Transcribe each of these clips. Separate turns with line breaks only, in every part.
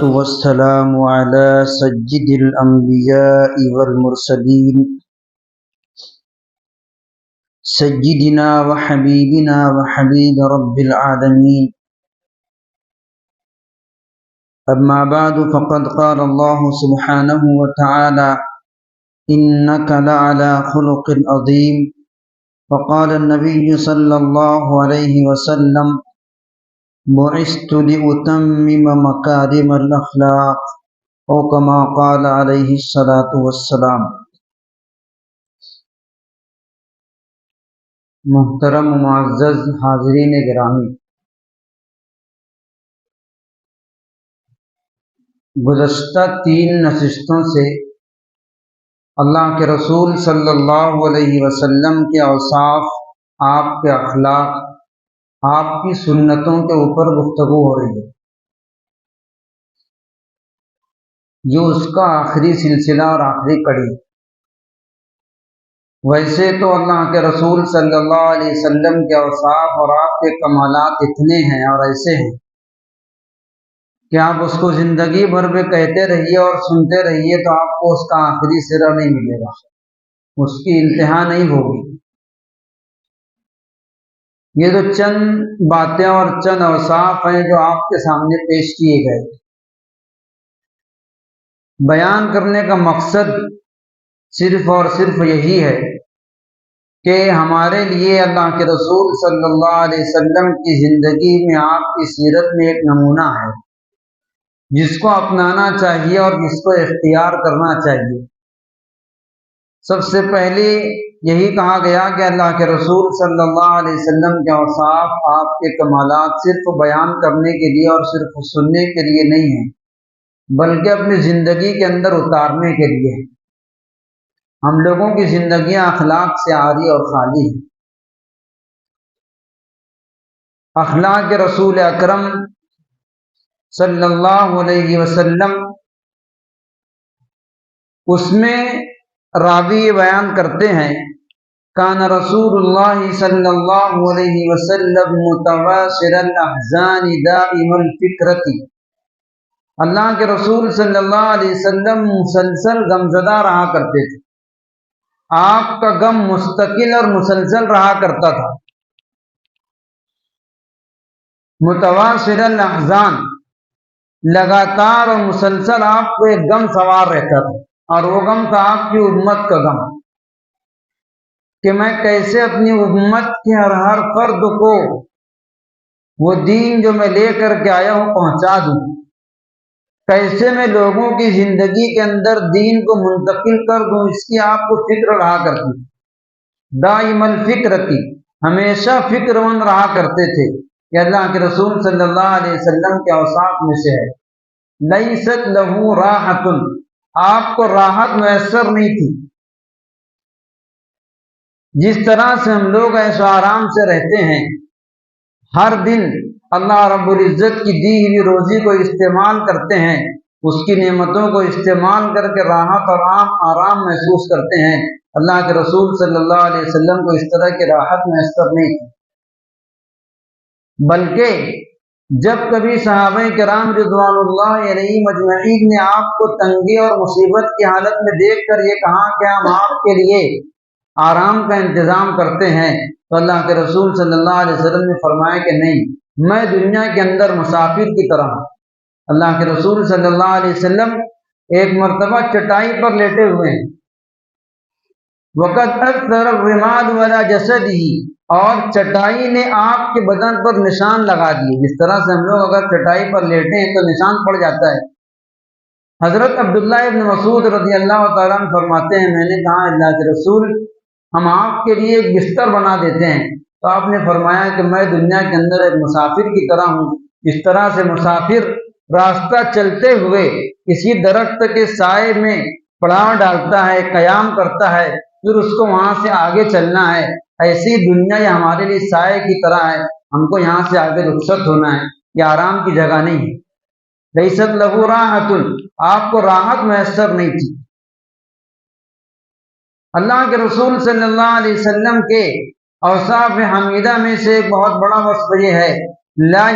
والسلام على سيد الأنبياء والمرسلين سيدنا وحبيبنا وحبيب رب العالمين. أما بعد فقد قال الله سبحانه وتعالى إنك لعلى خلق عظيم. وقال النبي صلى الله عليه وسلم بعثت لأتمم مكارم الأخلاق أو كما قال عليه الصلاة والسلام. محترم و معزز حاضرین گرامی، گزشتہ 3 نشستوں سے اللہ کے رسول صلی اللہ علیہ وسلم کے اوصاف، آپ کے اخلاق، آپ کی سنتوں کے اوپر گفتگو ہو رہی ہے. یہ اس کا آخری سلسلہ اور آخری کڑی. ویسے تو اللہ کے رسول صلی اللہ علیہ وسلم کے اوصاف اور آپ کے کمالات اتنے ہیں اور ایسے ہیں کہ آپ اس کو زندگی بھر میں کہتے رہیے اور سنتے رہیے تو آپ کو اس کا آخری سرا نہیں ملے گا، اس کی انتہا نہیں ہوگی. یہ تو چند باتیں اور چند اوصاف ہیں جو آپ کے سامنے پیش کیے گئے. بیان کرنے کا مقصد صرف اور صرف یہی ہے کہ ہمارے لیے اللہ کے رسول صلی اللہ علیہ وسلم کی زندگی میں آپ کی سیرت میں ایک نمونہ ہے جس کو اپنانا چاہیے اور جس کو اختیار کرنا چاہیے. سب سے پہلے یہی کہا گیا کہ اللہ کے رسول صلی اللہ علیہ وسلم کے اوصاف، آپ کے کمالات صرف بیان کرنے کے لیے اور صرف سننے کے لیے نہیں ہیں، بلکہ اپنی زندگی کے اندر اتارنے کے لیے ہیں. ہم لوگوں کی زندگیاں اخلاق سے عاری اور خالی ہیں. اخلاق کے رسول اکرم صلی اللہ علیہ وسلم، اس میں راوی بیان کرتے ہیں کان رسول اللہ صلی اللہ علیہ وسلم متواصل الاحزان دائم الفکرۃ. اللہ کے رسول صلی اللہ علیہ وسلم مسلسل غمزدہ رہا کرتے تھے. آپ کا غم مستقل اور مسلسل رہا کرتا تھا. متواصل الاحزان، لگاتار اور مسلسل آپ کو ایک غم سوار رہتا تھا، اور وہ غم تھا آپ کی امت کا غم کہ میں کیسے اپنی امت کے ہر فرد کو وہ دین جو میں لے کر کے آیا ہوں پہنچا دوں، کیسے میں لوگوں کی زندگی کے اندر دین کو منتقل کر دوں. اس کی آپ کو فکر رہا کرتی. دائم الفکرتی، ہمیشہ فکر مند رہا کرتے تھے. کہ اللہ کے رسول صلی اللہ علیہ وسلم کے اوصاف میں سے ہے لیست لہ راحت، آپ کو راحت میسر نہیں تھی. جس طرح سے ہم لوگ ایش و آرام سے رہتے ہیں، ہر دن اللہ رب العزت کی دی ہوئی روزی کو استعمال کرتے ہیں، اس کی نعمتوں کو استعمال کر کے راحت اور آرام محسوس کرتے ہیں. اللہ کے رسول صلی اللہ علیہ وسلم کو اس طرح کی راحت میسر نہیں تھی، بلکہ جب کبھی صحابہ کرام رضوان اللہ علیہم اجمعین نے آپ کو تنگی اور مصیبت کی حالت میں دیکھ کر یہ کہا کہ ہم آپ کے لیے آرام کا انتظام کرتے ہیں، تو اللہ کے رسول صلی اللہ علیہ وسلم نے فرمایا کہ نہیں، میں دنیا کے اندر مسافر کی طرح ہوں. اللہ کے رسول صلی اللہ علیہ وسلم ایک مرتبہ چٹائی پر لیٹے ہوئے ہیں. وقت اکثر الرماد والا جسدی، اور چٹائی نے آپ کے بدن پر نشان لگا دیے. جس طرح سے ہم لوگ اگر چٹائی پر لیٹے ہیں تو نشان پڑ جاتا ہے. حضرت عبداللہ ابن مسعود رضی اللہ تعالیٰ عنہ فرماتے ہیں میں نے کہا اللہ کے رسول ہم آپ کے لیے ایک بستر بنا دیتے ہیں. تو آپ نے فرمایا کہ میں دنیا کے اندر ایک مسافر کی طرح ہوں. اس طرح سے مسافر راستہ چلتے ہوئے کسی درخت کے سائے میں پڑاؤ ڈالتا ہے، قیام کرتا ہے، پھر اس کو وہاں سے آگے چلنا ہے. ایسی دنیا یہ ہمارے لیے سائے کی طرح ہے، ہم کو یہاں سے آگے رخصت ہونا ہے. یہ آرام کی جگہ نہیں ہے. لیست لہ راحت، آپ کو راحت میسر نہیں تھی. اللہ کے رسول صلی اللہ علیہ وسلم کے اوصاف حمیدہ میں سے ایک بہت بڑا وصف یہ ہے لا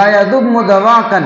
یدم دواکن،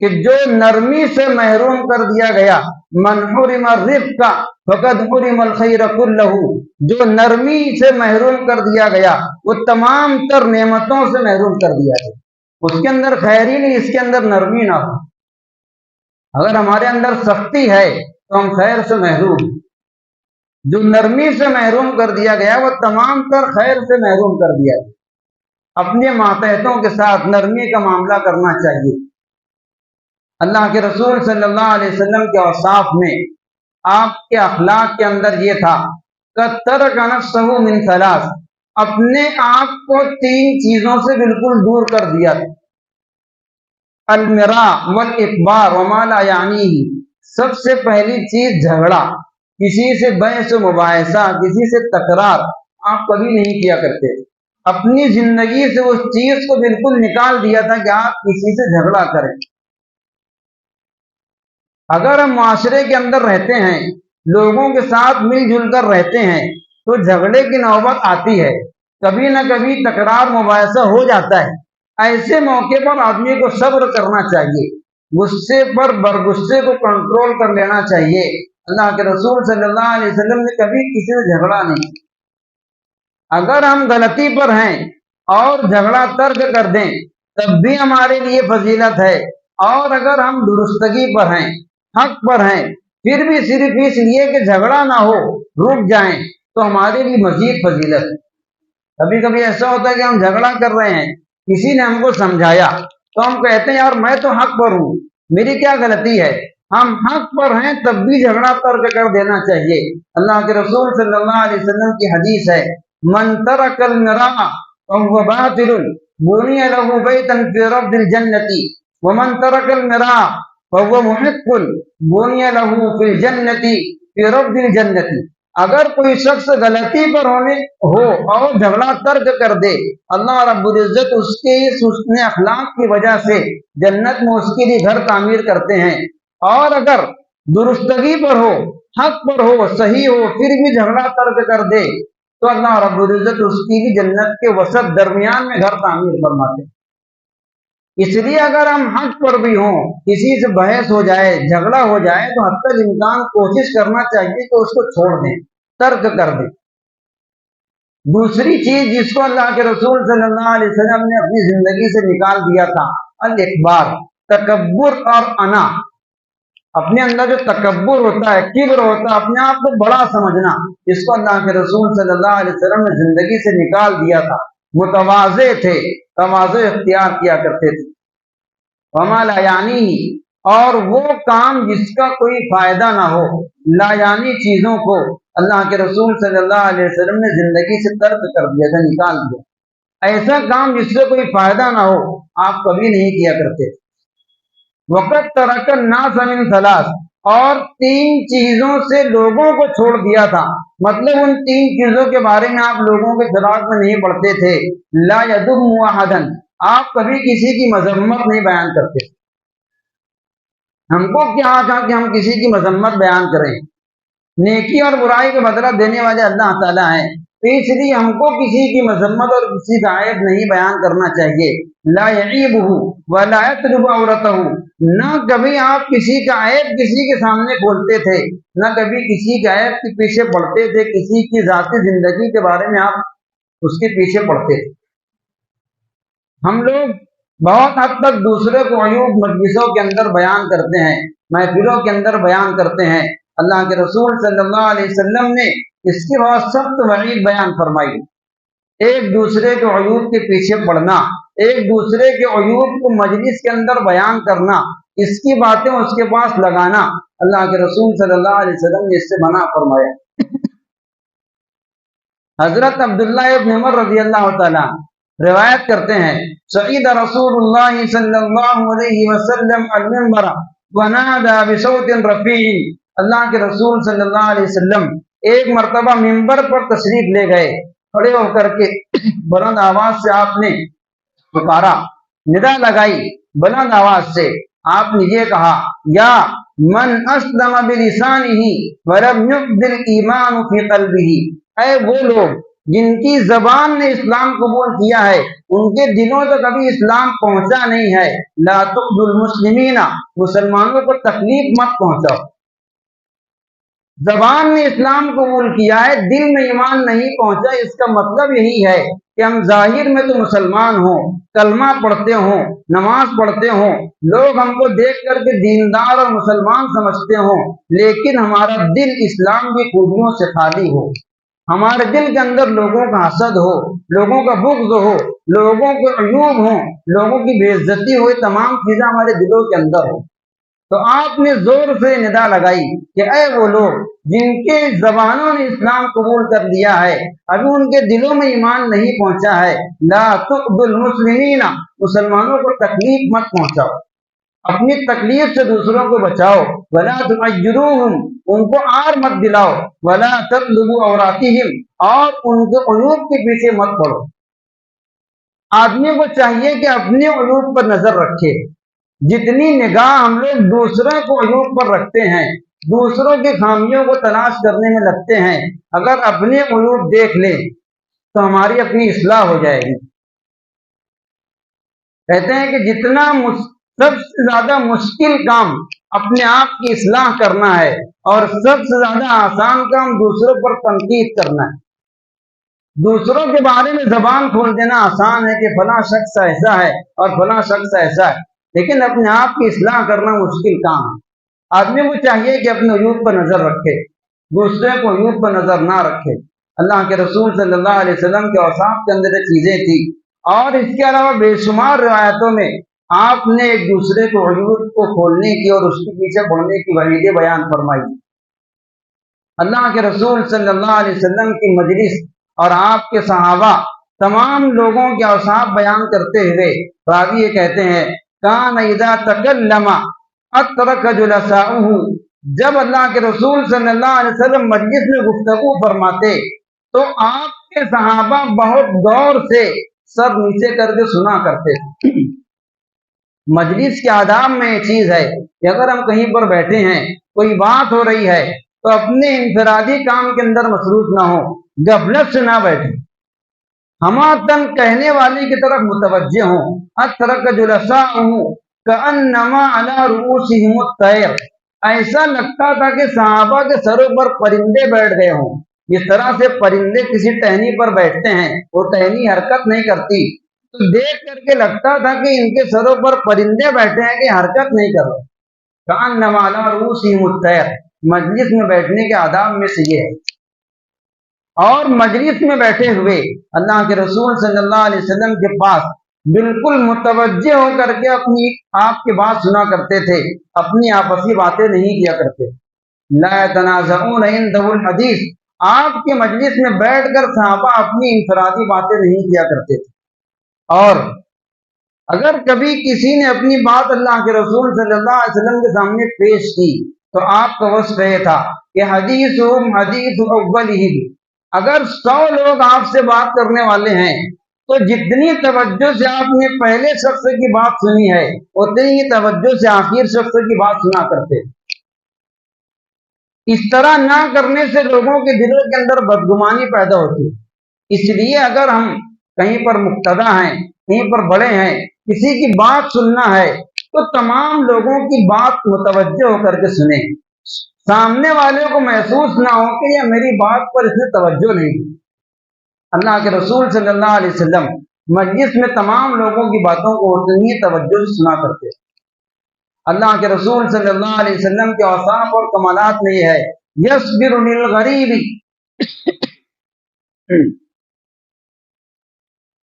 کہ جو نرمی سے محروم کر دیا گیا، من حرم الرفق فقد حرم الخیر کلہ، جو نرمی سے محروم کر دیا گیا وہ تمام تر نعمتوں سے محروم کر دیا گیا۔ اس کے اندر خیر ہی نہیں، اس کے اندر نرمی نہ ہو۔ اگر ہمارے اندر سختی ہے تو ہم خیر سے محروم ہیں۔ جو نرمی سے محروم کر دیا گیا وہ تمام تر خیر سے محروم کر دیا گیا۔ اپنے ماتحتوں کے ساتھ نرمی کا معاملہ کرنا چاہیے۔ اللہ کے رسول صلی اللہ علیہ وسلم کے اوصاف میں آپ کے اخلاق کے اندر یہ تھا کہ ترک نفسہ من ثلاث، اپنے آپ کو 3 چیزوں سے بالکل دور کر دیا تھا۔ المراء والاکبار وما لا یعنیہ، سب سے پہلی چیز جھگڑا، کسی سے بحث و مباحثہ، کسی سے تکرار آپ کبھی نہیں کیا کرتے۔ اپنی زندگی سے اس چیز کو بالکل نکال دیا تھا کہ آپ کسی سے جھگڑا کریں۔ اگر ہم معاشرے کے اندر رہتے ہیں، لوگوں کے ساتھ مل جل کر رہتے ہیں تو جھگڑے کی نوبت آتی ہے، کبھی نہ کبھی تکرار مباحثہ ہو جاتا ہے۔ ایسے موقع پر آدمی کو صبر کرنا چاہیے، غصے پر برغصے کو کنٹرول کر لینا چاہیے۔ اللہ کے رسول صلی اللہ علیہ وسلم نے کبھی کسی سے جھگڑا نہیں۔ اگر ہم غلطی پر ہیں اور جھگڑا ترک کر دیں تب بھی ہمارے لیے فضیلت ہے، اور اگر ہم درستگی پر ہیں، حق پر ہیں، پھر بھی صرف اس لیے کہ جھگڑا نہ ہو رک جائیں تو ہمارے لیے مزید فضیلت ہے۔ کبھی کبھی ایسا ہوتا ہے کہ ہم جھگڑا کر رہے ہیں، کسی نے ہم کو سمجھایا تو ہم کہتے ہیں یار میں تو حق پر ہوں، میری کیا غلطی ہے۔ ہم حق پر ہیں تب بھی جھگڑا ترک کر دینا چاہیے۔ اللہ کے رسول صلی اللہ علیہ وسلم کی حدیث ہے، من ترک المراء فهو باطل بني له بيتا في ربض الجنة ومن ترك المراء فهو محق بني له في الجنة في ربض الجنة۔ اگر کوئی شخص غلطی پر ہو اور جھگڑا ترک کر دے، اللہ رب العزت اس کے اس حسن اخلاق کی وجہ سے جنت میں اس کے لیے گھر تعمیر کرتے ہیں۔ اور اگر درستگی پر ہو، حق پر ہو، صحیح ہو، پھر بھی جھگڑا ترک کر دے تو اللہ رب العزت اس کی بھی جنت کے وسط درمیان میں گھر تعمیر فرماتے ہیں۔ اس لیے اگر ہم حق پر بھی ہوں، کسی سے بحث ہو جائے، جھگڑا ہو جائے تو حتی الامکان کوشش کرنا چاہیے کہ اس کو چھوڑ دیں، ترک کر دیں۔ دوسری چیز جس کو اللہ کے رسول صلی اللہ علیہ وسلم نے اپنی زندگی سے نکال دیا تھا، الاکبار، تکبر اور انا۔ اپنے اندر جو تکبر ہوتا ہے، کبر ہوتا ہے، اپنے آپ کو بڑا سمجھنا، اس کو اللہ کے رسول صلی اللہ علیہ وسلم نے زندگی سے نکال دیا تھا۔ متواضع تھے، تواضع اختیار کیا کرتے تھے۔ وما لا یعنی، اور وہ کام جس کا کوئی فائدہ نہ ہو، لا یعنی چیزوں کو اللہ کے رسول صلی اللہ علیہ وسلم نے زندگی سے ترک کر دیا تھا، نکال دیا۔ ایسا کام جس سے کوئی فائدہ نہ ہو آپ کبھی نہیں کیا کرتے۔ وقت ترک الناس من ثلاث، اور 3 چیزوں سے لوگوں کو چھوڑ دیا تھا، مطلب ان 3 چیزوں کے بارے میں آپ لوگوں کے خلاف میں نہیں پڑھتے تھے۔ لا یذم احدا، آپ کبھی کسی کی مذمت نہیں بیان کرتے۔ ہم کو کیا تھا کہ ہم کسی کی مذمت بیان کریں؟ نیکی اور برائی کا بدلہ دینے والے اللہ تعالیٰ ہیں، تو اس لیے ہم کو کسی کی مذمت اور کسی کا عیب نہیں بیان کرنا چاہیے۔ لا یعیبہ ولا یطلب عورتہ، نہ کبھی آپ کسی کا عیب کسی کے سامنے کھولتے تھے، نہ کبھی کسی کا عیب کے پیچھے پڑتے تھے، کسی کی ذاتی زندگی کے بارے میں آپ اس کے پیچھے پڑتے تھے۔ ہم لوگ بہت حد تک دوسرے کو عیوب مجلسوں کے اندر بیان کرتے ہیں، محفلوں کے اندر بیان کرتے ہیں۔ اللہ کے رسول صلی اللہ علیہ وسلم نے اس کی بہت سخت وعید بیان فرمائی۔ ایک دوسرے کے عیوب کے پیچھے پڑنا، ایک دوسرے کے عیوب کو مجلس کے اندر بیان کرنا، اس کی باتیں اس کے پاس لگانا، اللہ کے رسول صلی اللہ علیہ وسلم نے اس سے منع فرمایا۔ حضرت عبداللہ ابن عمر رضی اللہ تعالیٰ روایت کرتے ہیں، صعید رسول اللہ صلی اللہ علیہ وسلم المنبر ونادى بصوت رفیع، اللہ کے رسول صلی اللہ علیہ وسلم ایک مرتبہ منبر پر تشریف لے گئے، کھڑے ہو کر کے بلند آواز سے آپ نے پکارا، ندا لگائی بلند آواز سے۔ آپ نے یہ کہا، یا من اسلم بلسانہ ولم يقبل ایمان فی قلبہ، اے وہ لوگ جن کی زبان نے اسلام قبول کیا ہے ان کے دلوں تک ابھی اسلام پہنچا نہیں ہے، لا تؤذوا المسلمین، مسلمانوں کو تکلیف مت پہنچاؤ۔ زبان نے اسلام قبول کیا ہے، دل میں ایمان نہیں پہنچا، اس کا مطلب یہی ہے کہ ہم ظاہر میں تو مسلمان ہوں، کلمہ پڑھتے ہوں، نماز پڑھتے ہوں، لوگ ہم کو دیکھ کر کے دیندار اور مسلمان سمجھتے ہوں، لیکن ہمارا دل اسلام کی خوبیوں سے خالی ہو، ہمارے دل کے اندر لوگوں کا حسد ہو، لوگوں کا بغض ہو، لوگوں کے عیوب ہوں، لوگوں کی بے عزتی ہو، تمام چیزیں ہمارے دلوں کے اندر ہو۔ تو آپ نے زور سے ندا لگائی کہ اے وہ لوگ جن کے زبانوں نے اسلام قبول کر لیا ہے ابھی ان کے دلوں میں ایمان نہیں پہنچا ہے، لا تؤذوا المسلمین، مسلمانوں کو تکلیف مت پہنچاؤ، اپنی تکلیف سے دوسروں کو بچاؤ، ولا تعیروہم، ان کو آر مت دلاؤ، ولا تطلبوا عوراتہم، اور ان کے عیوب کے پیچھے مت پڑو۔ آدمی کو چاہیے کہ اپنے عیوب پر نظر رکھے، جتنی نگاہ ہم لوگ دوسروں کو عیوب پر رکھتے ہیں، دوسروں کی خامیوں کو تلاش کرنے میں لگتے ہیں، اگر اپنے عیوب دیکھ لیں تو ہماری اپنی اصلاح ہو جائے گی۔ کہتے ہیں کہ جتنا سب سے زیادہ مشکل کام اپنے آپ کی اصلاح کرنا ہے اور سب سے زیادہ آسان کام دوسروں پر تنقید کرنا ہے۔ دوسروں کے بارے میں زبان کھول دینا آسان ہے کہ فلاں شخص ایسا ہے اور فلاں شخص ایسا ہے، لیکن اپنے آپ کی اصلاح کرنا مشکل کام ہے۔ آدمی کو چاہیے کہ اپنے عیوب پر نظر رکھے، دوسرے کو عیوب پر نظر نہ رکھے۔ اللہ کے رسول صلی اللہ علیہ وسلم کے اوصاف کے اندر یہ چیزیں تھی، اور اس کے علاوہ بے شمار روایتوں میں آپ نے ایک دوسرے کو عیوب کو کھولنے کی اور اس کے پیچھے بڑھنے کی وعیدیں بیان فرمائی۔ اللہ کے رسول صلی اللہ علیہ وسلم کی مجلس اور آپ کے صحابہ تمام لوگوں کے اوصاف بیان کرتے ہوئے راوی یہ کہتے ہیں کان اذا تکلم اترک جلساؤہ، جب اللہ کے رسول صلی اللہ علیہ وسلم مجلس میں گفتگو فرماتے تو آپ کے صحابہ بہت غور سے سر نیچے کر کے سنا کرتے تھے۔ مجلس کے آداب میں یہ چیز ہے کہ اگر ہم کہیں پر بیٹھے ہیں، کوئی بات ہو رہی ہے تو اپنے انفرادی کام کے اندر مصروف نہ ہو، غفلت سے نہ بیٹھیں، ہماتن کہنے والے کی طرف متوجہ ہوں۔ اترک جلساؤہ کأنما علی رؤوسہم الطیر، ایسا لگتا تھا کہ صحابہ کے سروں پر پرندے بیٹھ گئے ہوں، جس طرح سے پرندے کسی ٹہنی پر بیٹھتے ہیں، وہ ٹہنی حرکت نہیں کرتی، تو دیکھ کر کے لگتا تھا کہ ان کے سروں پر پرندے بیٹھے ہیں کہ حرکت نہیں کر رہے۔ کأنما علی رؤوسہم الطیر، مجلس میں بیٹھنے کے آداب میں سے یہ ہے۔ اور مجلس میں بیٹھے ہوئے اللہ کے رسول صلی اللہ علیہ وسلم کے پاس بالکل متوجہ ہو کر کے اپنی آپ کی بات سنا کرتے تھے، اپنی آپسی باتیں نہیں کیا کرتے۔ لا يتنازعون عنده الحدیث، آپ کے مجلس میں بیٹھ کر صحابہ اپنی انفرادی باتیں نہیں کیا کرتے تھے، اور اگر کبھی کسی نے اپنی بات اللہ کے رسول صلی اللہ علیہ وسلم کے سامنے پیش کی تو آپ کا وصف یہ تھا کہ حدیثہم حدیث اولہم، اگر 100 لوگ آپ سے بات کرنے والے ہیں تو جتنی توجہ سے آپ نے پہلے شخص کی بات سنی ہے اتنی ہی توجہ سے آخر شخص کی بات سنا کرتے۔ اس طرح نہ کرنے سے لوگوں کے دلوں کے اندر بدگمانی پیدا ہوتی ہے۔ اس لیے اگر ہم کہیں پر مقتدی ہیں، کہیں پر بڑے ہیں، کسی کی بات سننا ہے تو تمام لوگوں کی بات متوجہ ہو کر کے سنیں، سامنے والے کو محسوس نہ ہو کہ یہ میری بات پر اس نے توجہ نہیں دی۔ اللہ کے رسول صلی اللہ علیہ وسلم مجلس میں تمام لوگوں کی باتوں کو اتنی توجہ سے سنا کرتے۔ اللہ کے رسول صلی اللہ علیہ وسلم کے اوصاف اور کمالات میں یہ ہے یصبر للغریب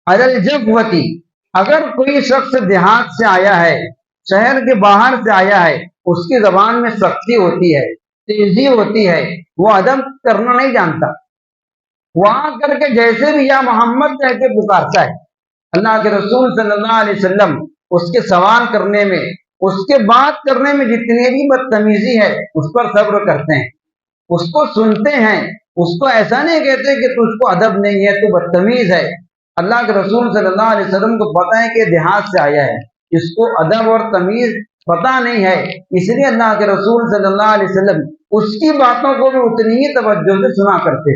علی الجفوۃ، اگر کوئی شخص دیہات سے آیا ہے، شہر کے باہر سے آیا ہے، اس کی زبان میں سختی ہوتی ہے، تیزی ہوتی ہے، وہ ادب کرنا نہیں جانتا، وہاں کر کے جیسے بھی یا محمد کہہ کے پکارتا ہے، اللہ کے رسول صلی اللہ علیہ وسلم اس کے سوال کرنے میں، اس کے بات کرنے میں جتنی بھی بدتمیزی ہے اس پر صبر کرتے ہیں، اس کو سنتے ہیں، اس کو ایسا نہیں کہتے کہ تجھ کو ادب نہیں ہے، تو بدتمیز ہے۔ اللہ کے رسول صلی اللہ علیہ وسلم کو پتہ ہے کہ دیہات سے آیا ہے، اس کو ادب اور تمیز پتہ نہیں ہے، اس لیے اللہ کے رسول صلی اللہ علیہ وسلم اس کی باتوں کو بھی اتنی ہی توجہ سے سنا کرتے۔